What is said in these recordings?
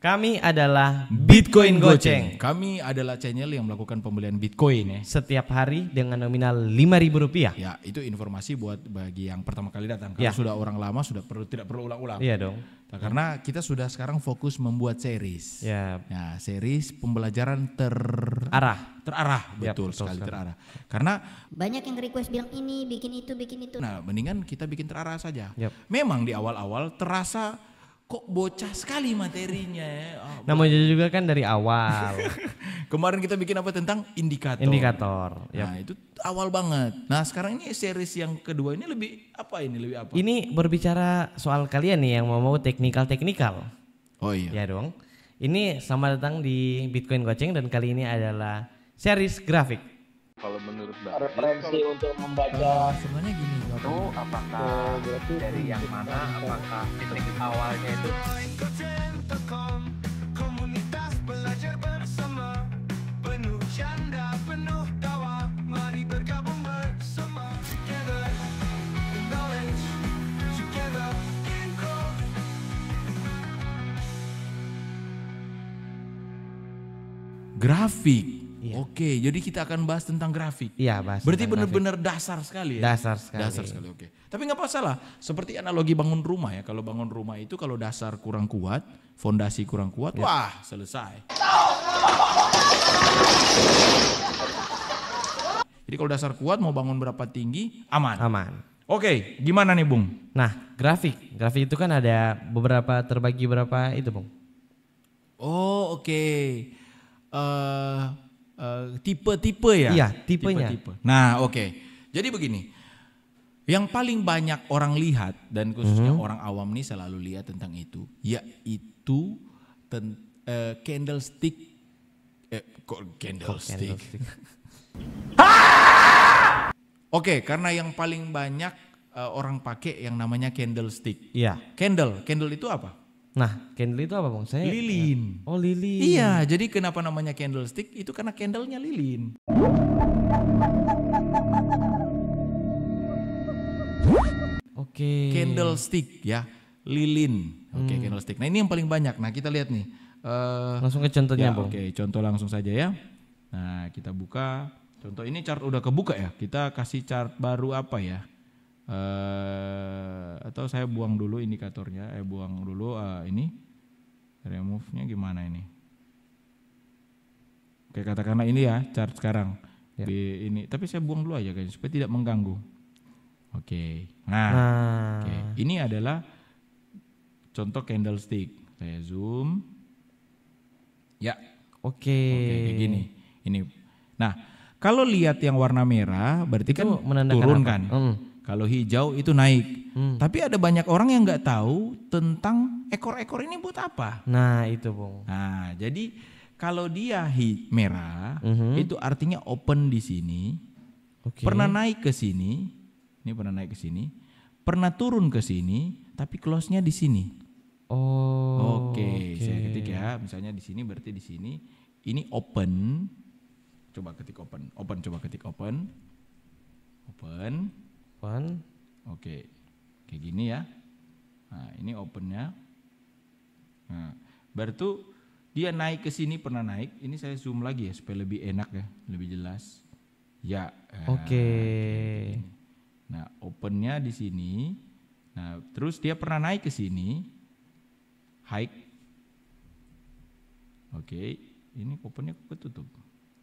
Kami adalah Bitcoin Goceng. Kami adalah channel yang melakukan pembelian Bitcoin ya. Setiap hari dengan nominal Rp5.000. Ya, itu informasi buat bagi yang pertama kali datang. Kalau Ya. sudah orang lama tidak perlu ulang-ulang. Iya dong. Nah, karena kita sudah sekarang fokus membuat series. Ya. Nah, series pembelajaran Arah. terarah, Ya, betul betul sekali sekali. terarah. Karena Banyak yang request bilang ini, bikin itu, bikin itu. nah, mendingan kita bikin terarah saja. Yap. Memang di awal-awal terasa kok bocah sekali materinya ya. Namanya juga kan dari awal. Kemarin kita bikin apa tentang indikator. Indikator. Nah, itu awal banget. Nah, sekarang ini series yang kedua ini lebih apa ini? Lebih apa? Ini berbicara soal kalian nih yang mau teknikal. Oh iya. Ya dong. Ini selamat datang di Bitcoin Goceng dan kali ini adalah series grafik. Kalau menurut Mbak referensi untuk membaca Sebenarnya gini, itu apakah dari yang mana, apakah titik awalnya itu Komunitas belajar bersama, penuh canda, penuh tawa, mari bergabung bersama. Together in knowledge, together in growth. grafik. Iya. Oke, jadi kita akan bahas tentang grafik. Iya, bahas. Berarti tentang benar-benar dasar sekali ya. Dasar sekali. Dasar sekali, oke. Tapi nggak masalah. Seperti analogi bangun rumah ya. Kalau bangun rumah itu kalau dasar kurang kuat, fondasi kurang kuat, wah selesai. Jadi kalau dasar kuat mau bangun berapa tinggi, aman. Aman. Oke, gimana nih Bung? Nah, grafik itu kan ada beberapa terbagi berapa itu, Bung? Oh oke. Tipe-tipe ya? Iya, tipenya. Tipe-tipe. Nah oke. Jadi begini. Yang paling banyak orang lihat dan khususnya orang awam nih selalu lihat tentang itu. Yaitu candlestick. Candlestick. Oke, karena yang paling banyak orang pakai yang namanya candlestick. Iya. Candle itu apa? Nah, candle itu apa, Bung? Saya Lilin. Oh, lilin. Iya, jadi kenapa namanya candlestick? Itu karena candlenya lilin. Oke. Candlestick ya, lilin. Oke, candlestick. Nah ini yang paling banyak. Nah kita lihat nih. Langsung ke contohnya, Ya, Bung. Oke, contoh langsung saja ya. Nah kita buka. Contoh ini chart udah kebuka ya. Kita kasih chart baru apa ya? Atau saya buang dulu indikatornya. Buang dulu ini. Remove-nya gimana ini? Oke, katakanlah ini ya chart sekarang. Ya. Ini, tapi saya buang dulu aja guys supaya tidak mengganggu. Oke. Nah, oke. Ini adalah contoh candlestick. Saya zoom. Ya. Oke. Oke, kayak gini. Ini. Nah, kalau lihat yang warna merah berarti Itu kan menandakan turun apa? kan. Kalau hijau itu naik. Tapi ada banyak orang yang nggak tahu tentang ekor-ekor ini buat apa. Nah, itu, Bung. Nah, jadi kalau dia merah, itu artinya open di sini. Oke. Pernah naik ke sini. Ini pernah naik ke sini. Pernah turun ke sini, tapi close-nya di sini. Oh. Oke, saya ketik ya. Misalnya di sini berarti di sini ini open. Coba ketik open. Coba ketik open. Open. One. Oke. Kayak gini ya. Nah, ini opennya. Nah, berarti dia naik ke sini, pernah naik. Ini saya zoom lagi ya supaya lebih enak ya, lebih jelas. Ya. Oke. Nah, opennya di sini. Nah, terus dia pernah naik ke sini. High. Oke, ini opennya ketutup.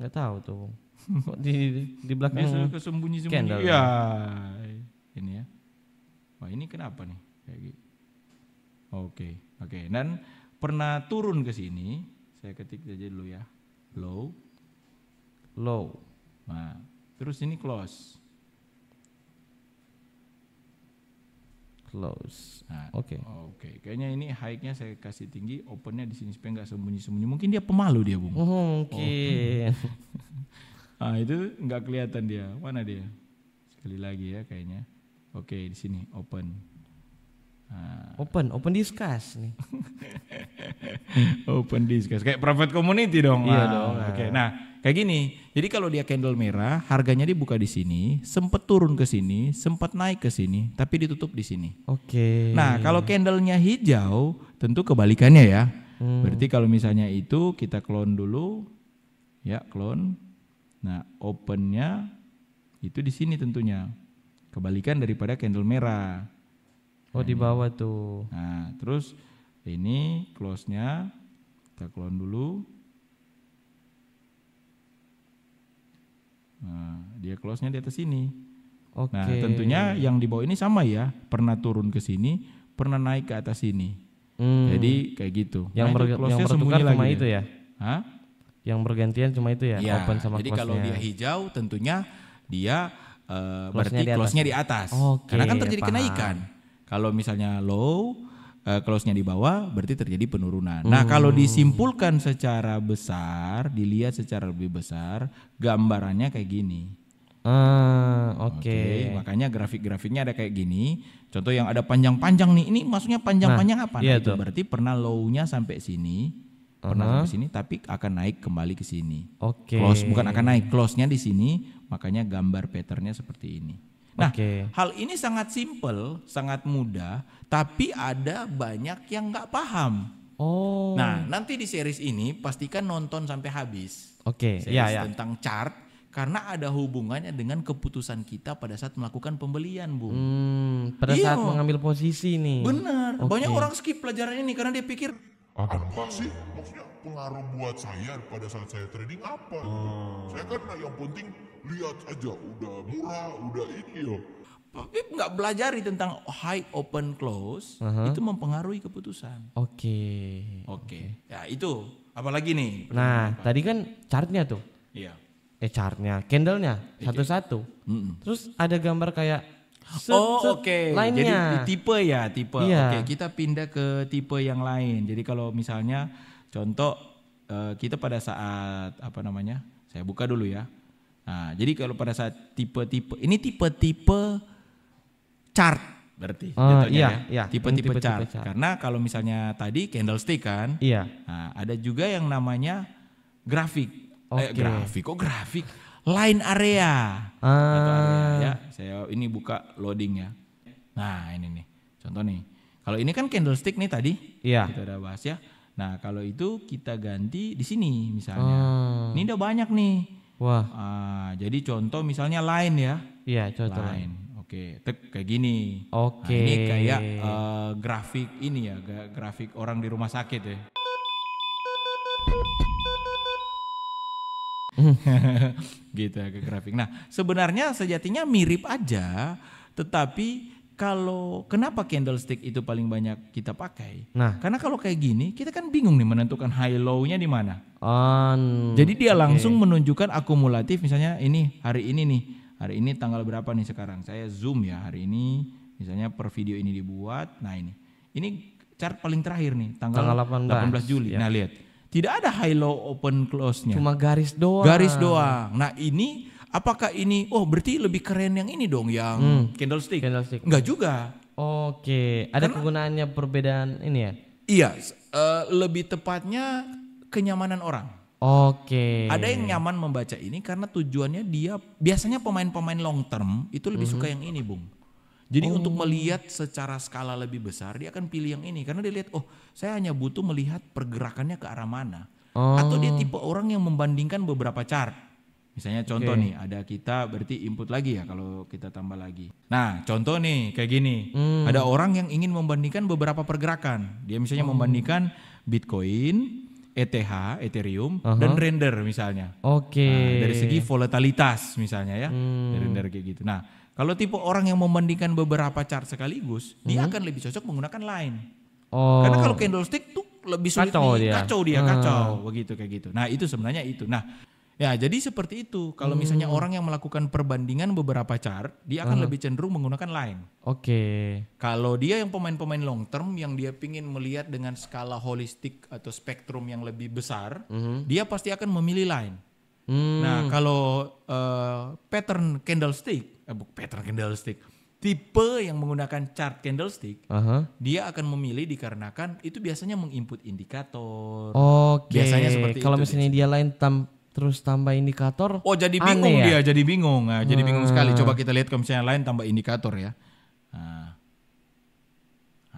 Nggak tahu tuh, Bung. Kok di belakang Dia sudah kesembunyi-sembunyi. candle. Ya, ini ya. Wah, ini kenapa nih? Kayak gitu. Oke. Dan pernah turun ke sini. Saya ketik aja dulu ya. Low. Nah, terus ini close. Nah, Oke. Oke. Kayaknya ini high-nya saya kasih tinggi, opennya di sini supaya nggak sembunyi-sembunyi. Mungkin dia pemalu dia, Bung. Mungkin. Ah, itu nggak kelihatan dia. Mana dia? Sekali lagi ya kayaknya. Oke, di sini open. Nah, Open discuss nih. open discuss kayak private community dong. Iya Ah, dong. Oke. Nah, kayak gini. Jadi kalau dia candle merah, harganya dibuka di sini, sempat turun ke sini, sempat naik ke sini, tapi ditutup di sini. Oke. Nah, kalau candlenya hijau, tentu kebalikannya ya. Berarti kalau misalnya itu kita clone dulu, ya clone. Nah opennya itu di sini tentunya, kebalikan daripada candle merah. Oh di bawah tuh. Nah terus ini close-nya kita clone dulu. Nah dia close-nya di atas sini. Oke. Nah tentunya yang di bawah ini sama ya, pernah turun ke sini, pernah naik ke atas sini. Jadi kayak gitu. Yang, Nah, itu yang close-nya bertukar sembunyi cuma lagi itu dia. ya? Hah? Yang bergantian cuma itu ya? Ya, Open sama jadi close-nya. kalau dia hijau tentunya dia Close-nya berarti di atas. close-nya di atas. Oke, Karena kan terjadi paham. kenaikan. Kalau misalnya low, close-nya di bawah berarti terjadi penurunan. Nah kalau disimpulkan secara besar, dilihat secara lebih besar, gambarannya kayak gini. Oke. Makanya grafik-grafiknya ada kayak gini. Contoh yang ada panjang-panjang nih, ini maksudnya panjang-panjang apa? Nah, iya itu tuh. berarti pernah low-nya sampai sini, pernah sampai sini, tapi akan naik kembali ke sini. Oke. Close bukan akan naik, close-nya di sini, makanya gambar patternnya seperti ini. Nah, Oke. hal ini sangat simple, sangat mudah, tapi ada banyak yang nggak paham. Oh. Nah, nanti di series ini pastikan nonton sampai habis. Oke. Series Iya ya. tentang chart, karena ada hubungannya dengan keputusan kita pada saat melakukan pembelian, Bu. Pada Iya. saat mengambil posisi nih. Benar, Oke. banyak orang skip pelajaran ini karena dia pikir Apa sih? Maksudnya pengaruh buat saya pada saat saya trading apa? Saya kan yang penting lihat aja, udah murah, udah ini ya. tapi nggak belajari tentang high open close, itu mempengaruhi keputusan. Oke. Oke, ya itu. Apalagi nih? Nah, tadi kan chartnya tuh. Iya. Chartnya, candlenya satu-satu. Terus ada gambar kayak Oke. lainnya. Jadi tipe ya, tipe. Iya. Oke, kita pindah ke tipe yang lain. Jadi kalau misalnya contoh kita pada saat apa namanya? Saya buka dulu ya. Nah, jadi kalau pada saat tipe-tipe, ini tipe-tipe chart berarti jatuhnya iya, ya. iya. Tipe-tipe Ini tipe-tipe chart. chart. Karena kalau misalnya tadi candlestick kan. Iya. Nah, ada juga yang namanya grafik. Oke. Grafik. Line area. Satu area ya. Saya ini buka loading ya. Nah, ini nih. Contoh nih. Kalau ini kan candlestick nih tadi. Iya. Kita udah bahas ya. Nah, kalau itu kita ganti di sini misalnya. Ini udah banyak nih. Wah. Jadi contoh misalnya line ya. Iya, contoh. Line. Oke, tek kayak gini. Oke. Nah, ini kayak grafik ini ya, grafik orang di rumah sakit ya. Gitu ya, ke grafik. Nah, sebenarnya sejatinya mirip aja, tetapi kalau kenapa candlestick itu paling banyak kita pakai? Nah. Karena kalau kayak gini, kita kan bingung nih menentukan high low-nya di mana. On. Jadi dia langsung menunjukkan akumulatif, misalnya ini hari ini nih. Hari ini tanggal berapa nih sekarang? Saya zoom ya hari ini, misalnya per video ini dibuat. Nah, ini chart paling terakhir nih, tanggal 18 Juli. Ya. Nah, lihat. Tidak ada high low open close-nya. Cuma garis doang. Garis doang. Nah, ini apakah ini berarti lebih keren yang ini dong, yang candlestick? Candlestick. Enggak juga. Oke, ada kegunaannya perbedaan ini ya? Iya, lebih tepatnya kenyamanan orang. Oke. Ada yang nyaman membaca ini karena tujuannya dia biasanya pemain-pemain long term itu lebih suka yang ini, Bung. Jadi untuk melihat secara skala lebih besar dia akan pilih yang ini karena dia lihat saya hanya butuh melihat pergerakannya ke arah mana. Atau dia tipe orang yang membandingkan beberapa chart. Misalnya contoh nih ada kita berarti input lagi ya kalau kita tambah lagi. Nah contoh nih kayak gini. Ada orang yang ingin membandingkan beberapa pergerakan. Dia misalnya membandingkan Bitcoin, ETH, Ethereum, dan render misalnya. Oke. Nah, dari segi volatilitas misalnya ya. Render kayak gitu. Nah kalau tipe orang yang membandingkan beberapa chart sekaligus, dia akan lebih cocok menggunakan line. Karena kalau candlestick tuh lebih sulit kacau dia. Kacau begitu kayak gitu. Nah itu sebenarnya itu. Nah ya jadi seperti itu. Kalau misalnya orang yang melakukan perbandingan beberapa chart, dia akan lebih cenderung menggunakan line. Oke. Kalau dia yang pemain-pemain long term yang dia pingin melihat dengan skala holistik atau spektrum yang lebih besar, dia pasti akan memilih line. Nah kalau pattern candlestick, tipe yang menggunakan chart candlestick, dia akan memilih dikarenakan itu biasanya menginput indikator. Oke. Biasanya seperti Kalau itu. misalnya dia lain terus tambah indikator. Jadi bingung aneh ya? dia, jadi bingung. Nah, jadi bingung sekali. Coba kita lihat kalau misalnya lain tambah indikator ya. Nah,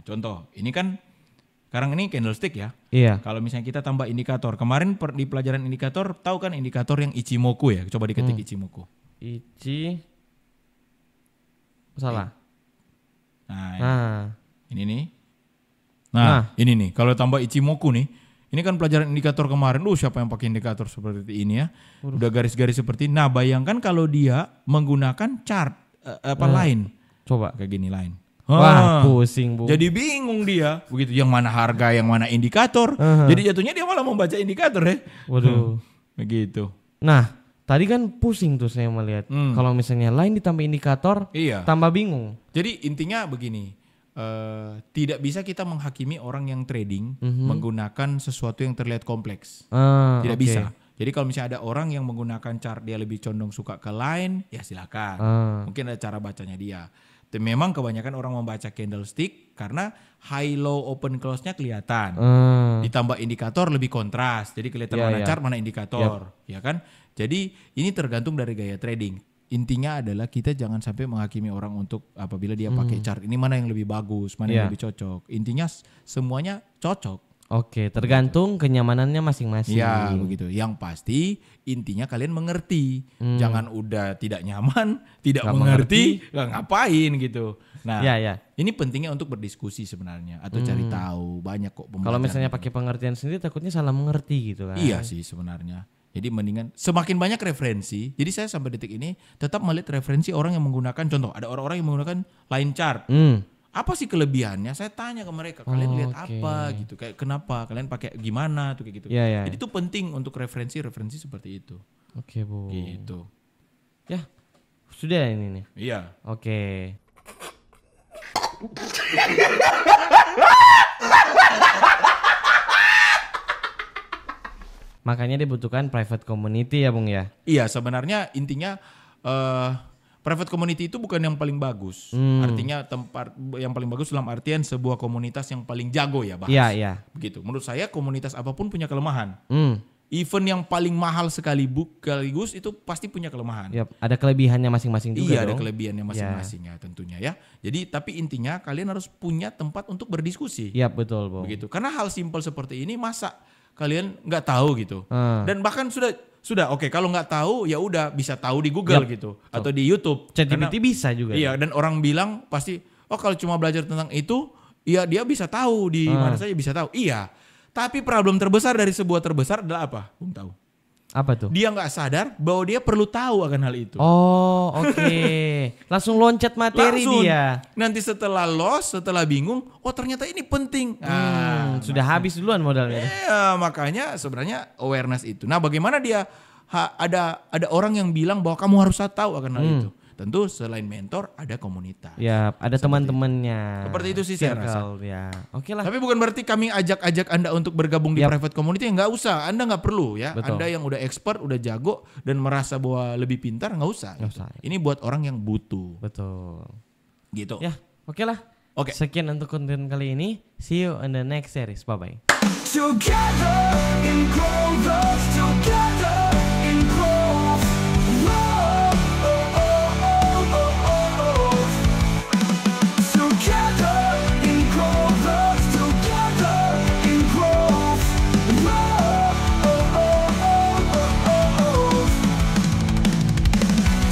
contoh, ini kan Sekarang ini candlestick ya. Iya. Kalau misalnya kita tambah indikator. Kemarin di pelajaran indikator, tahu kan indikator yang Ichimoku ya? Coba diketik Ichimoku. Salah. Nah, ini nih. Nah, ini nih. Kalau tambah Ichimoku nih, ini kan pelajaran indikator kemarin. Siapa yang pakai indikator seperti ini ya? Udah garis-garis seperti ini. Nah, bayangkan kalau dia menggunakan chart line. Coba kayak gini line. Wah, pusing, Bu. Jadi bingung dia. Begitu, yang mana harga, yang mana indikator. Jadi jatuhnya dia malah membaca indikator ya. Waduh. Begitu. Nah, tadi kan pusing tuh saya melihat. Kalau misalnya line ditambah indikator, tambah bingung. Jadi intinya begini. Tidak bisa kita menghakimi orang yang trading menggunakan sesuatu yang terlihat kompleks. Tidak bisa. Jadi kalau misalnya ada orang yang menggunakan chart dia lebih condong suka ke line, ya silakan. Mungkin ada cara bacanya dia. Tapi memang kebanyakan orang membaca candlestick karena high low open close-nya kelihatan. Ditambah indikator lebih kontras. Jadi kelihatan mana chart, mana indikator, ya kan? Jadi ini tergantung dari gaya trading. Intinya adalah kita jangan sampai menghakimi orang untuk apabila dia pakai chart. Ini mana yang lebih bagus, mana yang lebih cocok. Intinya semuanya cocok. Oke, tergantung kenyamanannya masing-masing. Ya, begitu. Yang pasti intinya kalian mengerti. Jangan udah tidak nyaman, tidak mengerti, nggak ngapain gitu. Nah, ini pentingnya untuk berdiskusi sebenarnya atau cari tahu. Banyak kok pembelajaran. Kalau misalnya pakai pengertian sendiri takutnya salah mengerti gitu kan. Iya sih sebenarnya. Jadi mendingan semakin banyak referensi. Jadi saya sampai detik ini tetap melihat referensi orang yang menggunakan, contoh ada orang-orang yang menggunakan line chart. Apa sih kelebihannya? Saya tanya ke mereka, kalian lihat apa gitu, kayak kenapa kalian pakai gimana tuh kayak gitu. Jadi itu penting untuk referensi seperti itu. Oke, Bu. Gitu. Ya, sudah ini nih. Iya. Oke. Makanya dibutuhkan private community ya, Bung ya. Iya, sebenarnya intinya private community itu bukan yang paling bagus. Artinya tempat yang paling bagus dalam artian sebuah komunitas yang paling jago ya bahas. Iya. Begitu. Menurut saya komunitas apapun punya kelemahan. Event yang paling mahal sekaligus itu pasti punya kelemahan. Yap, ada kelebihannya masing-masing juga. Iya, ada kelebihannya masing-masing ya tentunya ya. Jadi tapi intinya kalian harus punya tempat untuk berdiskusi. Iya, betul, Bung. Begitu. Karena hal simpel seperti ini masa kalian nggak tahu gitu. Dan bahkan sudah oke, kalau nggak tahu ya udah bisa tahu di Google gitu atau di YouTube. ChatGPT bisa juga. Iya, dan orang bilang pasti kalau cuma belajar tentang itu, ya dia bisa tahu di mana saja bisa tahu. Iya. Tapi problem terbesar dari sebuah terbesar adalah apa? Bung tahu. Apa tuh? Dia nggak sadar bahwa dia perlu tahu akan hal itu. Oh, oke. Langsung loncat materi dia. Nanti setelah setelah bingung, ternyata ini penting. Sudah habis duluan modalnya. Iya, makanya sebenarnya awareness itu. Nah, bagaimana dia ada orang yang bilang bahwa kamu harus tahu akan hal itu. Tentu selain mentor ada komunitas. Ya, ada teman-temannya. Seperti itu sih saya rasa. Ya, oke lah. Tapi bukan berarti kami ajak Anda untuk bergabung di private community, nggak usah. Anda nggak perlu ya. Betul. Anda yang udah expert, udah jago dan merasa bahwa lebih pintar, nggak usah. Gitu. Ini buat orang yang butuh. Betul. Gitu. Ya, oke lah. Oke. Sekian untuk konten kali ini. See you in the next series. Bye-bye. Together in growth, together in growth. Together in growth, together in growth.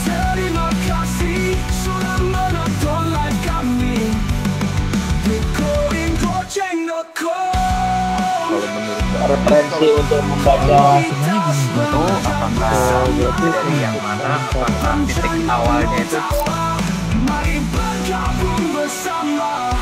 Terima kasih sudah menonton live kami. Bitcoingoceng.com. Referensi untuk membaca itu apakah dari yang mana, apakah titik awalnya itu Mari bergabung bersama.